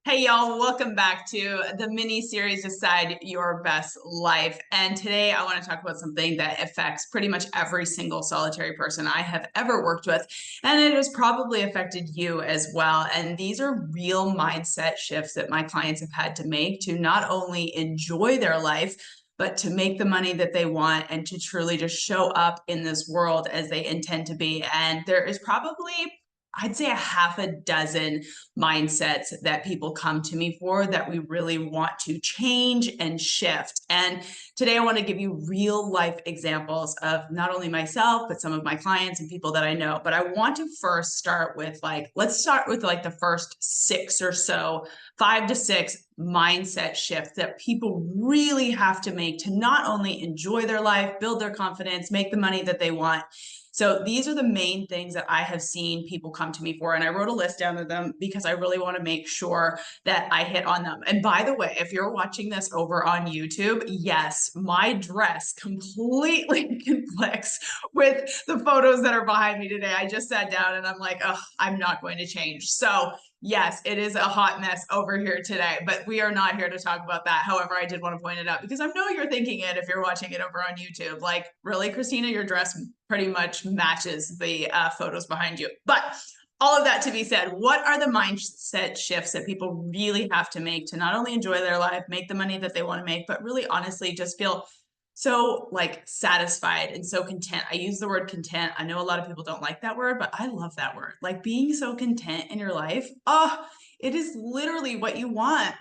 Hey y'all, welcome back to the mini series Decide Your Best Life. And today I want to talk about something that affects pretty much every single solitary person I have ever worked with. And it has probably affected you as well. And these are real mindset shifts that my clients have had to make to not only enjoy their life, but to make the money that they want and to truly just show up in this world as they intend to be. And there is probably, I'd say, a half a dozen mindsets that people come to me for that we really want to change and shift. And today I want to give you real life examples of not only myself, but some of my clients and people that I know. But I want to first start with let's start with the first six or so, 5 to 6 mindset shifts that people really have to make to not only enjoy their life, build their confidence, make the money that they want. So these are the main things that I have seen people come to me for. And I wrote a list down of them because I really want to make sure that I hit on them. And by the way, if you're watching this over on YouTube, yes, my dress completely conflicts with the photos that are behind me today. I just sat down and I'm like, oh, I'm not going to change. So yes, it is a hot mess over here today, but we are not here to talk about that. However, I did want to point it out because I know you're thinking it if you're watching it over on YouTube. Like, really, Christina, your dress pretty much matches the photos behind you. But all of that to be said, what are the mindset shifts that people really have to make to not only enjoy their life, make the money that they want to make, but really honestly just feel so satisfied and so content. I use the word content. I know a lot of people don't like that word, but I love that word. Like, being so content in your life. Oh, it is literally what you want.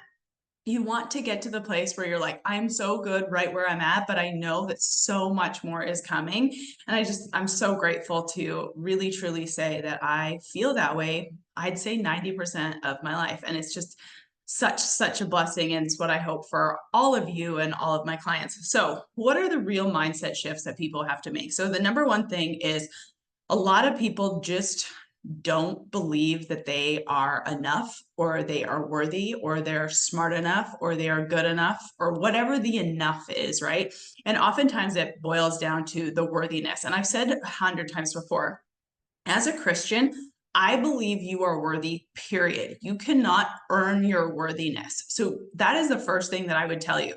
You want to get to the place where you're like, I'm so good right where I'm at, but I know that so much more is coming. And I'm so grateful to really, truly say that I feel that way. I'd say 90% of my life. And it's just such a blessing. And it's what I hope for all of you and all of my clients. So what are the real mindset shifts that people have to make? So the number one thing is a lot of people just don't believe that they are enough, or they are worthy, or they're smart enough, or they are good enough, or whatever the enough is, right? And oftentimes it boils down to the worthiness. And I've said 100 times before, as a Christian, I believe you are worthy, period. You cannot earn your worthiness. So that is the first thing that I would tell you.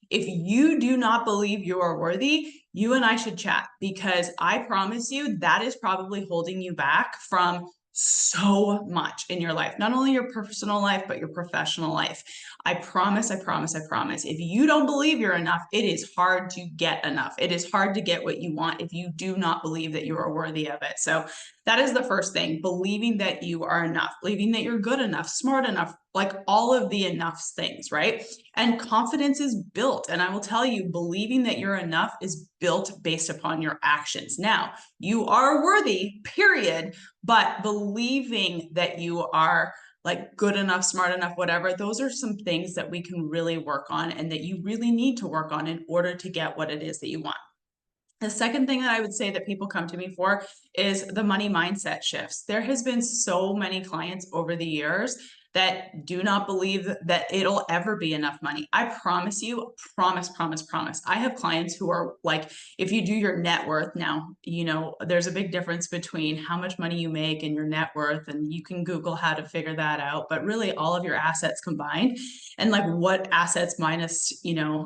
If you do not believe you are worthy, you and I should chat, because I promise you that is probably holding you back from so much in your life, not only your personal life, but your professional life. I promise, I promise, I promise. If you don't believe you're enough, it is hard to get enough. It is hard to get what you want if you do not believe that you are worthy of it. So that is the first thing, believing that you are enough, believing that you're good enough, smart enough, like all of the enough things, right? And confidence is built. And I will tell you, believing that you're enough is built based upon your actions. Now, you are worthy, period, but believing that you are good enough, smart enough, whatever, those are some things that we can really work on and that you really need to work on in order to get what it is that you want. The second thing that I would say that people come to me for is the money mindset shifts. There has been so many clients over the years that do not believe that it'll ever be enough money. I promise you, promise, promise, promise. I have clients who are like, if you do your net worth now, there's a big difference between how much money you make and your net worth, and you can Google how to figure that out, but really all of your assets combined and what assets minus,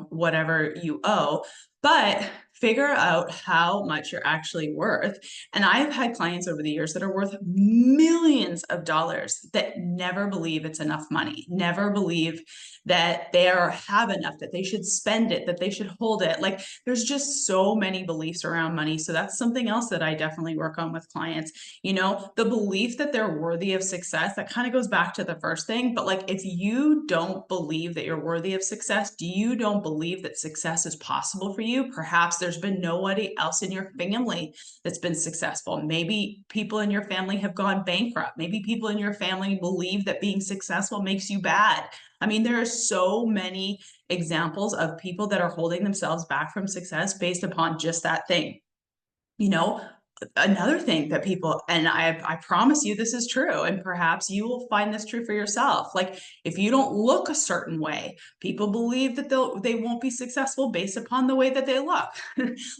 whatever you owe. But figure out how much you're actually worth. And I've had clients over the years that are worth millions of dollars that never believe it's enough money, never believe that they have enough, that they should spend it, that they should hold it. There's just so many beliefs around money. So that's something else that I definitely work on with clients. The belief that they're worthy of success, that kind of goes back to the first thing. But if you don't believe that you're worthy of success, you don't believe that success is possible for you, perhaps there's been nobody else in your family that's been successful. Maybe people in your family have gone bankrupt. Maybe people in your family believe that being successful makes you bad. I mean, there are so many examples of people that are holding themselves back from success based upon just that thing. Another thing that people, and I promise you this is true, and perhaps you will find this true for yourself. If you don't look a certain way, people believe that they won't be successful based upon the way that they look.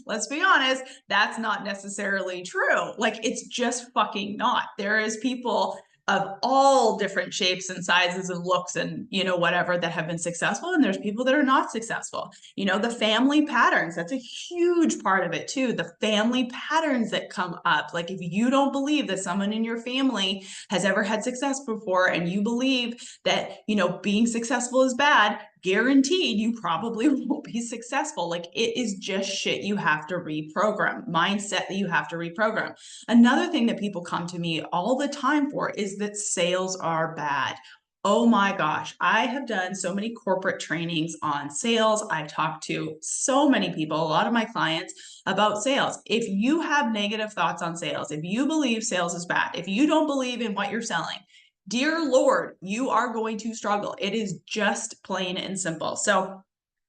Let's be honest, that's not necessarily true. It's just fucking not. There is people of all different shapes and sizes and looks and, you know, whatever, that have been successful. And there's people that are not successful. You know, the family patterns, that's a huge part of it too. The family patterns that come up. Like if you don't believe that someone in your family has ever had success before, and you believe that, you know, being successful is bad, guaranteed you probably won't be successful. Like it is just shit you have to reprogram, mindset that you have to reprogram. Another thing that people come to me all the time for is that sales are bad. Oh my gosh, I have done so many corporate trainings on sales. I've talked to so many people, a lot of my clients, about sales. If you have negative thoughts on sales, if you believe sales is bad, if you don't believe in what you're selling, dear Lord, you are going to struggle. It is just plain and simple. So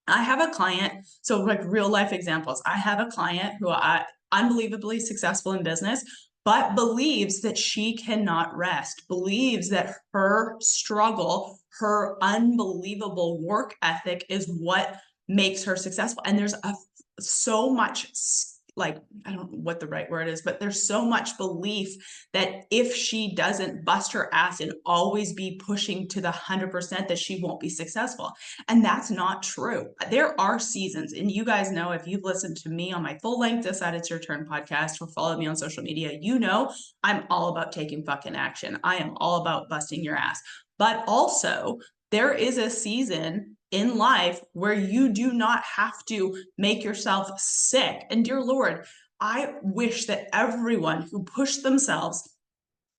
I have a client, so like real life examples. I have a client who I unbelievably successful in business, but believes that she cannot rest, believes that her struggle, her unbelievable work ethic is what makes her successful. And there's so much, like, I don't know what the right word is, but there's so much belief that if she doesn't bust her ass and always be pushing to the 100%, that she won't be successful. And that's not true. There are seasons, and you guys know, if you've listened to me on my full length Decide It's Your Turn podcast or followed me on social media, you know I'm all about taking fucking action. I am all about busting your ass. But also, there is a season in life where you do not have to make yourself sick. And dear Lord, I wish that everyone who pushed themselves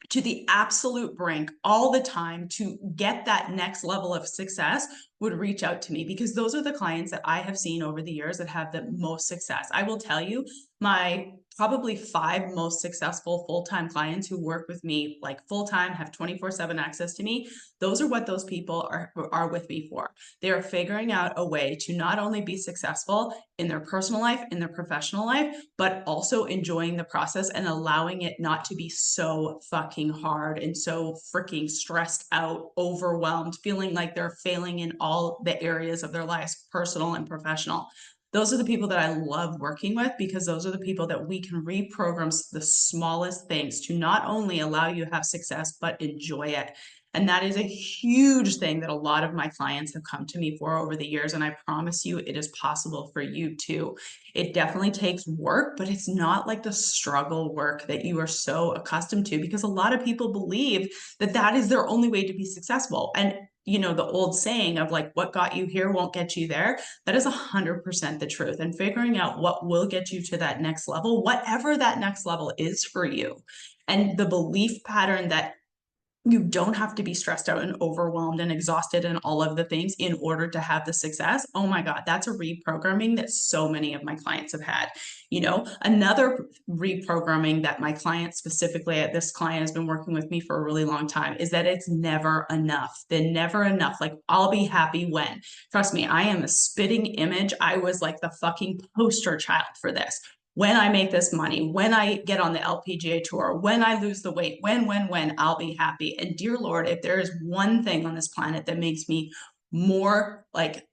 to the absolute brink all the time to get that next level of success would reach out to me, because those are the clients that I have seen over the years that have the most success. I will tell you, my probably 5 most successful full-time clients who work with me like full-time, have 24/7 access to me, those are what those people are with me for. They are figuring out a way to not only be successful in their personal life, in their professional life, but also enjoying the process and allowing it not to be so fucking hard and so freaking stressed out, overwhelmed, feeling like they're failing in all the areas of their lives, personal and professional. Those are the people that I love working with, because those are the people that we can reprogram the smallest things to not only allow you to have success, but enjoy it. And that is a huge thing that a lot of my clients have come to me for over the years. And I promise you, it is possible for you too. It definitely takes work, but it's not like the struggle work that you are so accustomed to, because a lot of people believe that that is their only way to be successful. And you know, the old saying of like, what got you here won't get you there. That is 100% the truth. And figuring out what will get you to that next level, whatever that next level is for you, and the belief pattern that you don't have to be stressed out and overwhelmed and exhausted and all of the things in order to have the success. Oh my God, that's a reprogramming that so many of my clients have had. You know, another reprogramming that my client, specifically this client has been working with me for a really long time, is that it's never enough. Then never enough. Like, I'll be happy when. Trust me, I am a spitting image. I was like the fucking poster child for this. When I make this money, when I get on the LPGA tour, when I lose the weight, when, I'll be happy. And dear Lord, if there is one thing on this planet that makes me more like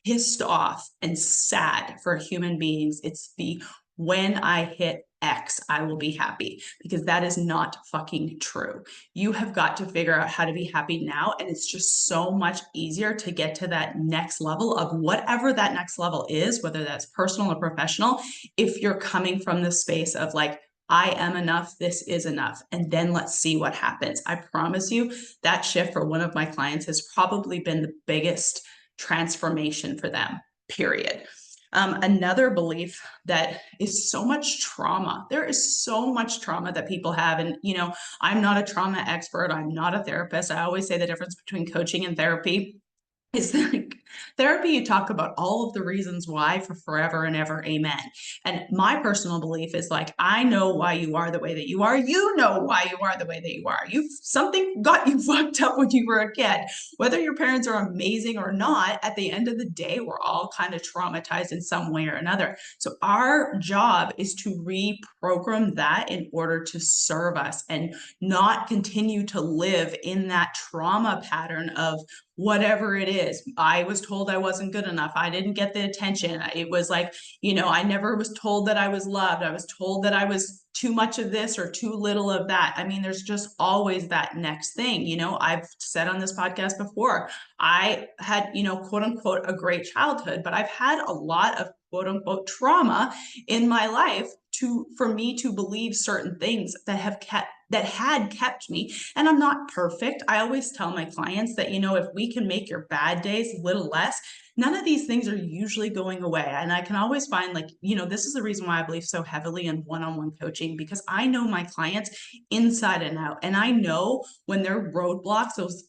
pissed off and sad for human beings, it's the when I hit X, I will be happy, because that is not fucking true. You have got to figure out how to be happy now. And it's just so much easier to get to that next level of whatever that next level is, whether that's personal or professional, if you're coming from the space of like, I am enough, this is enough, and then let's see what happens. I promise you that shift for one of my clients has probably been the biggest transformation for them, period. Another belief that is so much trauma. There is so much trauma that people have. And, you know, I'm not a trauma expert. I'm not a therapist. I always say the difference between coaching and therapy is like therapy, you talk about all of the reasons why for forever and ever, amen. And my personal belief is like, I know why you are the way that you are. You know why you are the way that you are. Something got you fucked up when you were a kid. Whether your parents are amazing or not, at the end of the day, we're all kind of traumatized in some way or another. So our job is to reprogram that in order to serve us and not continue to live in that trauma pattern of whatever it is. I was told I wasn't good enough. I didn't get the attention. It was like, I never was told that I was loved. I was told that I was too much of this or too little of that. I mean, there's just always that next thing. I've said on this podcast before, I had, quote unquote, a great childhood, but I've had a lot of quote unquote trauma in my life for me to believe certain things that had kept me. And I'm not perfect. I always tell my clients that, if we can make your bad days a little less, none of these things are usually going away. And I can always find this is the reason why I believe so heavily in one-on-one coaching, because I know my clients inside and out. And I know when there are roadblocks, those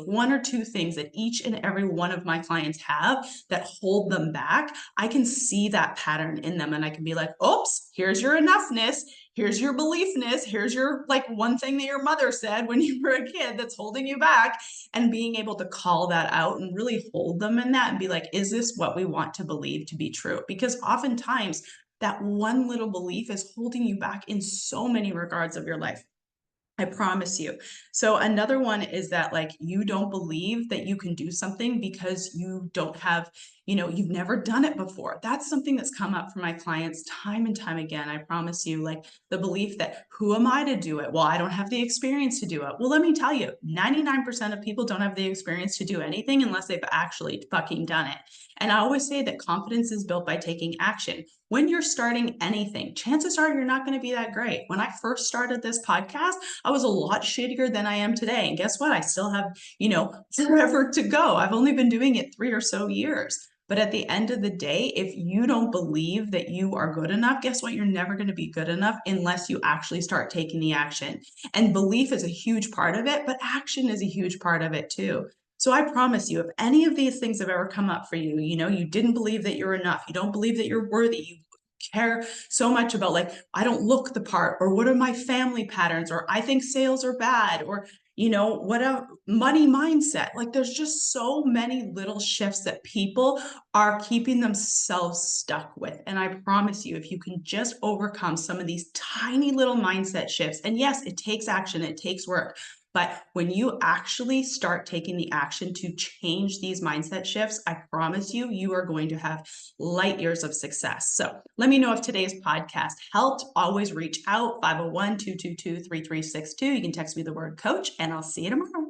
one or two things that each and every one of my clients have that hold them back, I can see that pattern in them. And I can be like, oops, here's your enoughness. Here's your beliefness. Here's your one thing that your mother said when you were a kid that's holding you back, and being able to call that out and really hold them in that and be like, is this what we want to believe to be true? Because oftentimes that one little belief is holding you back in so many regards of your life. I promise you. So another one is that you don't believe that you can do something because you don't have, you've never done it before. That's something that's come up for my clients time and time again. I promise you, the belief that who am I to do it? Well, I don't have the experience to do it. Well, let me tell you, 99% of people don't have the experience to do anything unless they've actually fucking done it. And I always say that confidence is built by taking action. When you're starting anything, chances are you're not going to be that great. When I first started this podcast, I was a lot shittier than I am today. And guess what? I still have, forever to go. I've only been doing it 3 or so years. But at the end of the day, if you don't believe that you are good enough, guess what? You're never going to be good enough unless you actually start taking the action. And belief is a huge part of it, but action is a huge part of it too. So I promise you, if any of these things have ever come up for you, you didn't believe that you're enough, you don't believe that you're worthy, you care so much about I don't look the part, or what are my family patterns, or I think sales are bad, or whatever, money mindset. There's just so many little shifts that people are keeping themselves stuck with. And I promise you, if you can just overcome some of these tiny little mindset shifts, and yes, it takes action, it takes work. But when you actually start taking the action to change these mindset shifts, I promise you, you are going to have light years of success. So let me know if today's podcast helped. Always reach out, 501-222-3362. You can text me the word coach, and I'll see you tomorrow.